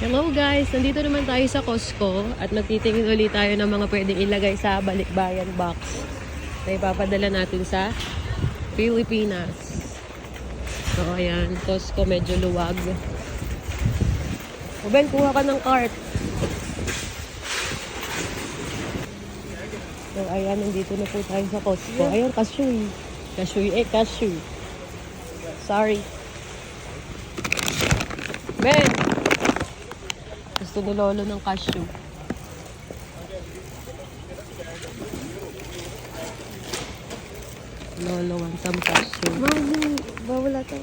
Hello guys! Nandito naman tayo sa Costco at magtitingin ulit tayo ng mga pwedeng ilagay sa balikbayan box na ipapadala natin sa Pilipinas. So ayan, Costco medyo luwag. O Ben, kuha ka ng cart. So ayan, nandito na po tayo sa Costco. Ayan, cashew. Cashew. Sorry. Ben! Gusto ni Lolo ng cashew. Lolo wants some cashew. Mami, bawal ata.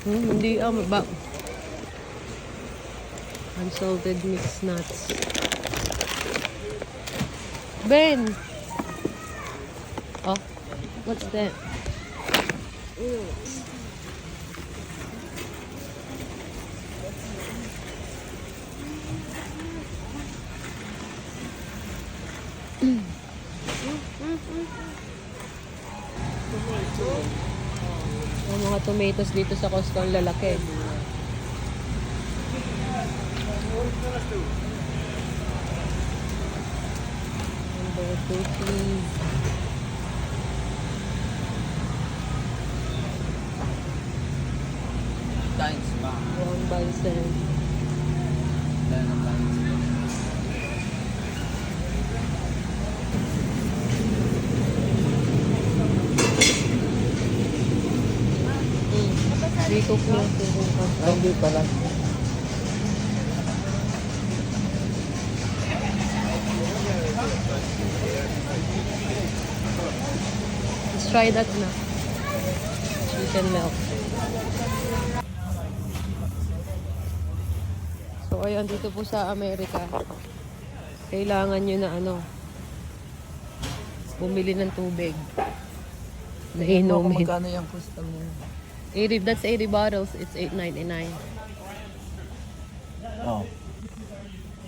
Hindi unsalted mixed nuts. Ben! Oh, what's that? Ang mga tomatoes dito sa Costco ang lalaki. Number 2, please. Thanks, ma. 1 bison. Recook na. Hindi pala. Let's try that na. Chicken milk. So, ayan, dito po sa Amerika, kailangan nyo na bumili ng tubig. Na inumin. Magkano yung custom mo? 80, that's 80 bottles. It's $8.99. Oh.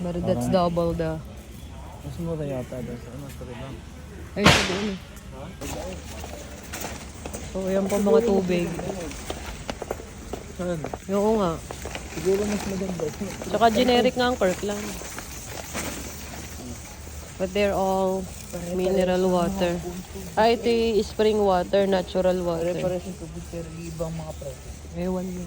But that's double the... Mas mura yata doon sa ano, lang. Ay, ito doon eh. So, ayan po mga tubig. Saan? Oo nga. Siguro mas maganda. Tsaka generic nga ang Kirkland. But they're all mineral water. Ito yung spring water, natural water. Pare-pares yung tubig pero ibang mga presyo. Ewan mo.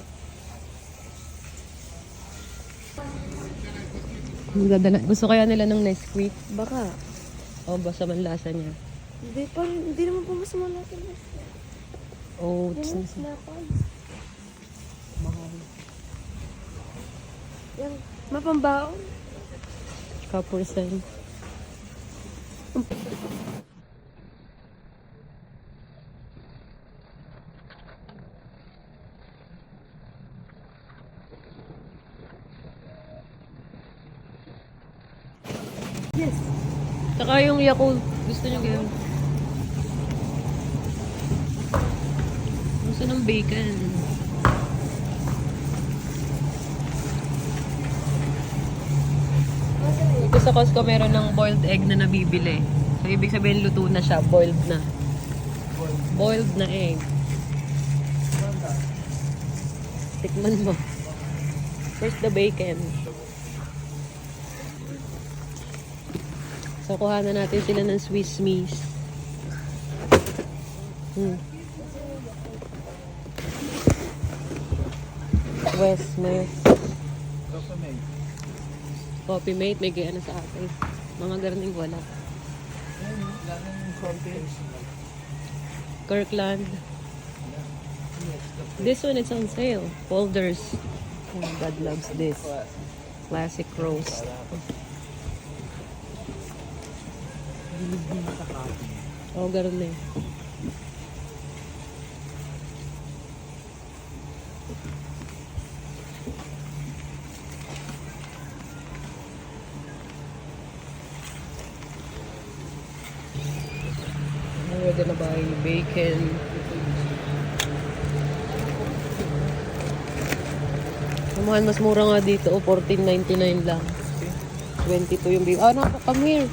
Gusto kaya nila ng Nesquik? Baka. O basta man lasa niya. Hindi naman po mas malaki. Oats. Yan, snapad. Mahal. Yan, mapambaon. Kapursan. Yes. Saka yung Yakult. Gusto niyo ganyan? Gusto ng bacon. Dito sa Costco meron ng boiled egg na nabibili. So, ibig sabihin luto na siya. Boiled na. Boiled na egg. Tikman mo. First the bacon. So, kuha na natin sila ng Swiss Miss. West Miss. Coffee mate, may gaya na sa akin. Mga garning wala. Kirkland. This one is on sale. Folders. Oh, God loves this. Classic roast. Oh, garning. We're gonna buy bacon. Naman, mas mura nga dito. $14.99 lang. 22 yung bacon. No, come here.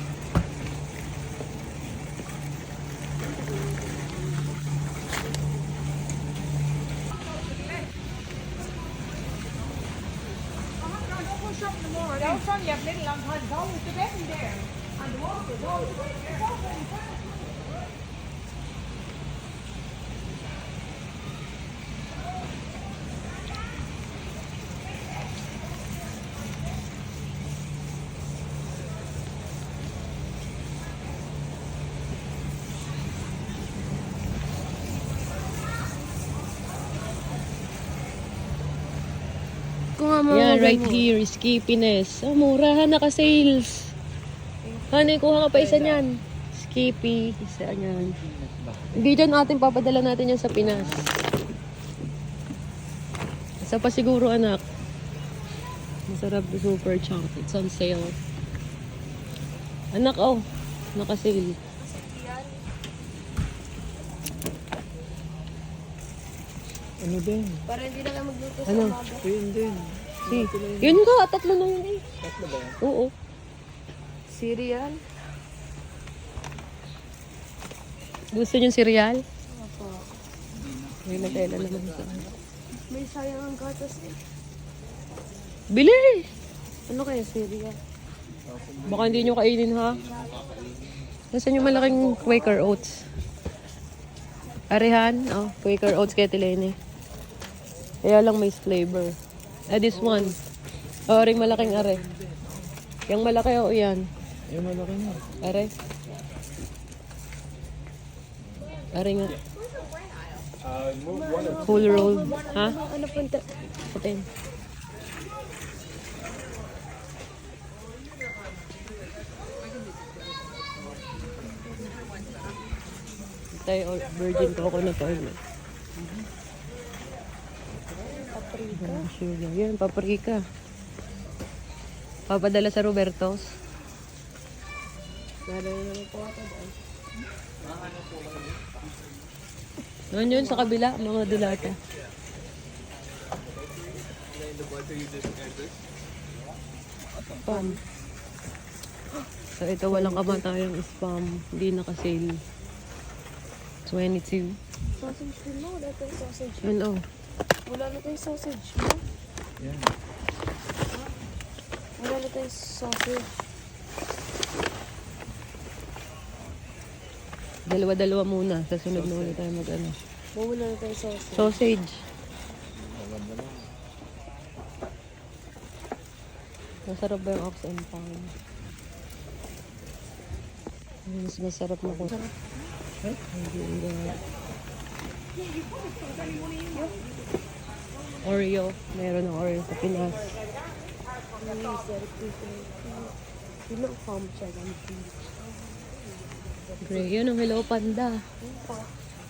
Kung nga Yan, right mo. here, Skippiness. Oh, mura, naka-sales. Hanay, kuha ka pa isa niyan. Skippy, isa niyan. Hindi dyan natin, papadala natin yan sa Pinas. Isa pa siguro, anak. Masarap na super chunk. It's on sale. Anak, oh. Naka-sale. Ano din? Para hindi na kayo magluto sa Ano? umaga. Yun din. Si. Yun ka, tatlo na yun eh. Tatlo ba yan? Oo. Cereal? Gusto niyo cereal? Opo. May nagkailan naman sa May sayang ang gatas eh. Bili! Ano kaya cereal? Baka hindi nyo kainin ha. Nasaan yung malaking Quaker Oats? Arehan? Oh, Quaker Oats kay Tilene. Kaya lang may flavor. This one. Oh, ring malaking are. Yung malaki o yan. Yung malaki na. Are. Are nga. Full roll. Ha? Ano punta? Putin. Tayo virgin coconut oil. Paprika. Sugar. Yan, paprika. Papadala sa Roberto's. Meron na naman po ako doon. Noon yun, sa kabila, mga dulata. Spam. So, ito walang kamatayang spam. Hindi naka-sale. 22. Sausage din mo. Wala tayong sausage. Yun, oh. Wala na tayong sausage mo. Yan. Wala na tayong sausage. Dalawa-dalawa muna. Sa sunod na ulit tayo mag-ano. Wala na tayong sausage. Sausage. Masarap ba yung ox and pound? Mas masarap na kung... Oreo. Meron ng Oreo sa Pinas. Yun ang farm siya. Gray. Yun ang Hello Panda. Yan pa.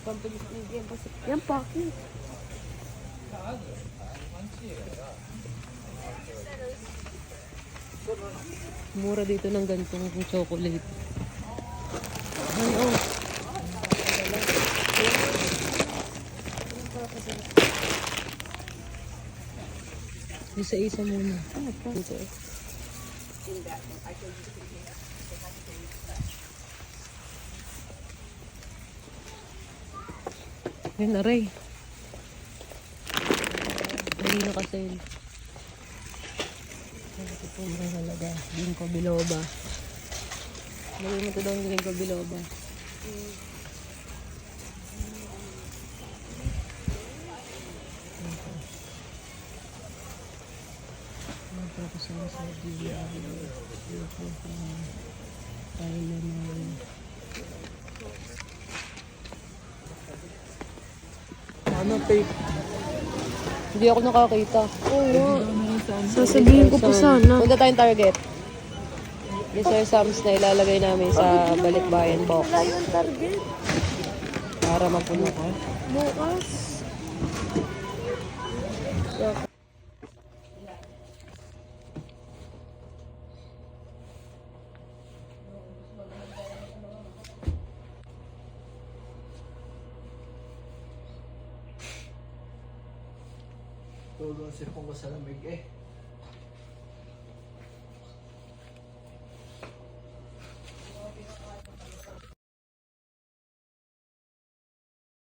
Pampilis ni Game kasi. Yan pa. Mura dito ng ganitong chocolate. Ay, oh. Isa-isa muna. Dito. Yan na rin. Hindi na kasi. Ito po ang halaga. Ginkgo biloba. Lagay mo ito daw ng ginkgo biloba. Tapos ang sardinia. Thailand. Ano, fake? Hindi ako nakakita. Oo. Sasabihin ko pa sana. Punta tayong Target. Yung Sir Sam's na ilalagay namin sa balikbayan box Wala yung target. para mapuno ko. Bukas. Tulong sir kung sa lamig eh.